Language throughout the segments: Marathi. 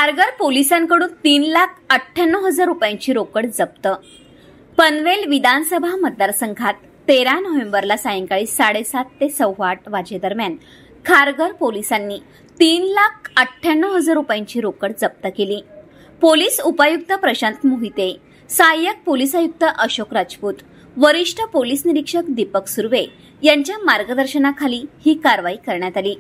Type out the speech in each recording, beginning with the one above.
खारघर पोलिसांकडून 3,98,000 रुपयांची रोकड जप्त। पनवेल विधानसभा मतदारसंघात 13 नोव्हेंबरला सायंकाळी 7:30 ते 8:15 वाजेदरम्यान खारघर पोलिसांनी 3,98,000 रुपयांची रोकड जप्त केली। पोलीस उपायुक्त प्रशांत मोहिते, सहाय्यक पोलीस आयुक्त अशोक राजपूत, वरिष्ठ पोलीस निरीक्षक दीपक सुर्वे यांच्या मार्गदर्शनाखाली ही कारवाई करण्यात आली।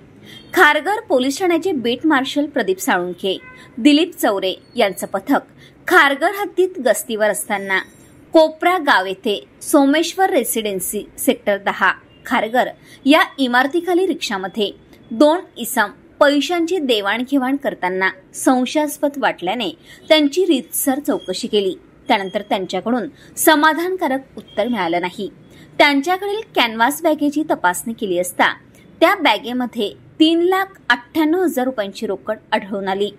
खारघर पोलीस ठाण्याचे बीट मार्शल प्रदीप साळुंखे, दिलीप चौरे यांचं पथक खारघर हद्दीत गस्तीवर असताना कोपरा गाव येथे सोमेश्वर रेसिडेन्सी सेक्टर 10 खारघर या इमारतीखाली रिक्षामध्ये 2 इसम पैशांची देवाणघेवाण करताना संशयास्पद वाटल्याने त्यांची रीतसर चौकशी केली। त्यानंतर त्यांच्याकडून समाधानकारक उत्तर मिळालं नाही। त्यांच्याकडील कॅनव्हास बॅगेची तपासणी केली असता त्या बॅगेमध्ये 3,98,000 रुपयांची रोकड आढळून आली।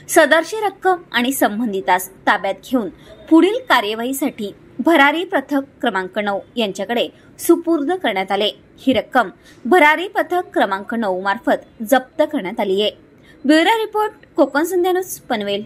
सदरची रक्कम आणि संबंधितास ताब्यात घेऊन पुढील कार्यवाहीसाठी भरारी पथक क्रमांक 9 यांच्याकडे सुपूर्द करण्यात आले। ही रक्कम भरारी पथक क्रमांक 9 मार्फत जप्त करण्यात आली आहे। ब्युरो रिपोर्ट, कोकण संध्या न्यूज, पनवेल।